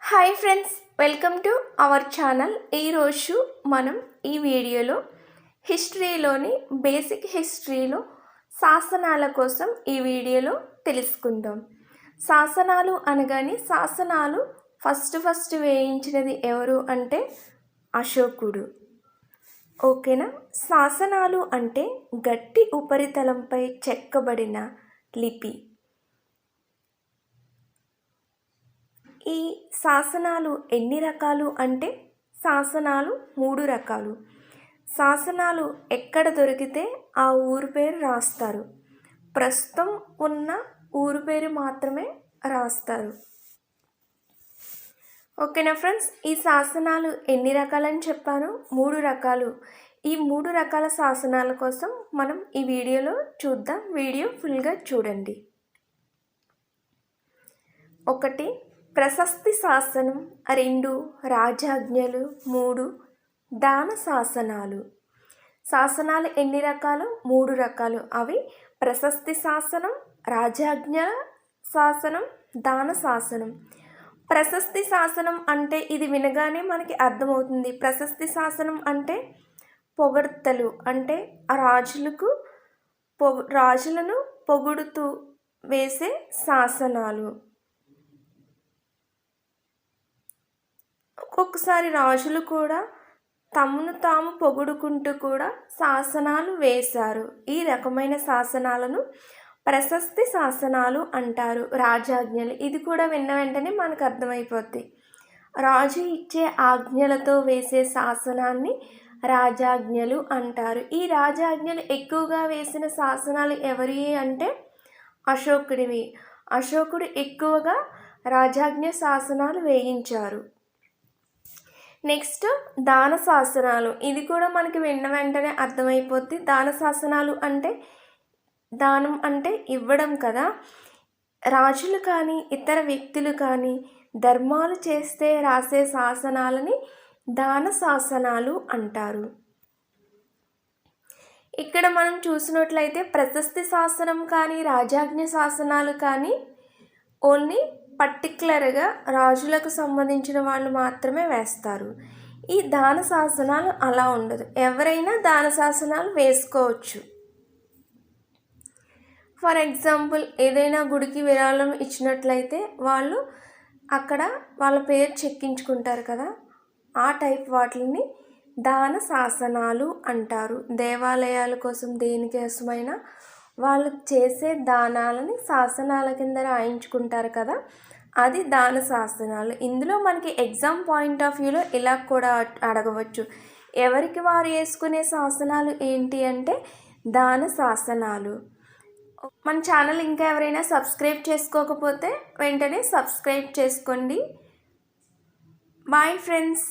Hi friends, welcome to our channel. ఈరోజు మనం ఈ వీడియోలో హిస్టరీలోని బేసిక్ హిస్టరీలో శాసనాల కోసం ఈ వీడియోలో తెలుసుకుందాం. శాసనాలు అనగానే శాసనాలు ఫస్ట్ వేయించినది ఎవరు అంటే అశోకుడు. ఓకేనా. శాసనాలు అంటే గట్టి ఉపరితలంపై చెక్కబడిన లిపి. ఈ శాసనాలు ఎన్ని రకాలు అంటే శాసనాలు 3 రకాలు. శాసనాలు ఎక్కడ దొరికితే ఆ ఊరు పేరు రాస్తారు. ప్రస్తుతం ఉన్న ఊరు పేరు మాత్రమే రాస్తారు. ఓకేనా ఫ్రెండ్స్, ఈ శాసనాలు ఎన్ని రకాలని చెప్పాను? 3 రకాలు. ఈ 3 రకాల శాసనాల కోసం మనం ఈ వీడియోలో చూద్దాం. వీడియో ఫుల్గా చూడండి. 1 ప్రశస్తి శాసనం, 2 రాజాజ్ఞలు, 3 దాన శాసనాలు. శాసనాలు ఎన్ని రకాలు? 3 రకాలు. అవి ప్రశస్తి శాసనం, రాజాజ్ఞల శాసనం, దాన శాసనం. ప్రశస్తి శాసనం అంటే ఇది వినగానే మనకి అర్థమవుతుంది. ప్రశస్తి శాసనం అంటే పొగడ్తలు, అంటే రాజులను పొగుడుతూ వేసే శాసనాలు. ఒక్కొక్కసారి రాజులు కూడా తమను తాము పొగుడుకుంటూ కూడా శాసనాలు వేశారు. ఈ రకమైన శాసనాలను ప్రశస్తి శాసనాలు అంటారు. రాజాజ్ఞలు, ఇది కూడా విన్న వెంటనే మనకు అర్థమైపోద్ది. రాజు ఇచ్చే ఆజ్ఞలతో వేసే శాసనాన్ని రాజాజ్ఞలు అంటారు. ఈ రాజాజ్ఞలు ఎక్కువగా వేసిన శాసనాలు ఎవరి అంటే అశోకుడివి. అశోకుడు ఎక్కువగా రాజాజ్ఞ శాసనాలు వేయించారు. నెక్స్ట్ దాన శాసనాలు. ఇది కూడా మనకి విన్న వెంటనే అర్థమైపోద్ది. దాన శాసనాలు అంటే దానం అంటే ఇవ్వడం కదా. రాజులు కానీ ఇతర వ్యక్తులు కానీ ధర్మాలు చేస్తే రాసే శాసనాలని దాన శాసనాలు అంటారు. ఇక్కడ మనం చూసినట్లయితే ప్రశస్తి శాసనం కానీ రాజాజ్ఞ శాసనాలు కానీ ఓన్లీ పర్టికులర్గా రాజులకు సంబంధించిన వాళ్ళు మాత్రమే వేస్తారు. ఈ దాన శాసనాలు అలా ఉండదు, ఎవరైనా దాన శాసనాలు వేసుకోవచ్చు. ఫర్ ఎగ్జాంపుల్, ఏదైనా గుడికి విరాళం ఇచ్చినట్లయితే వాళ్ళు అక్కడ వాళ్ళ పేరు చెక్కించుకుంటారు కదా, ఆ టైప్ వాటిని దాన శాసనాలు అంటారు. దేవాలయాల కోసం దేనికోసమైనా వాళ్ళు చేసే దానాలని శాసనాల కింద రాయించుకుంటారు కదా, అది దాన శాసనాలు. ఇందులో మనకి ఎగ్జామ్ పాయింట్ ఆఫ్ వ్యూలో ఇలా కూడా అడగవచ్చు. ఎవరికి వారు వేసుకునే శాసనాలు ఏంటి అంటే దాన శాసనాలు. మన ఛానల్ ఇంకా ఎవరైనా సబ్స్క్రైబ్ చేసుకోకపోతే వెంటనే సబ్స్క్రైబ్ చేసుకోండి. Bye friends.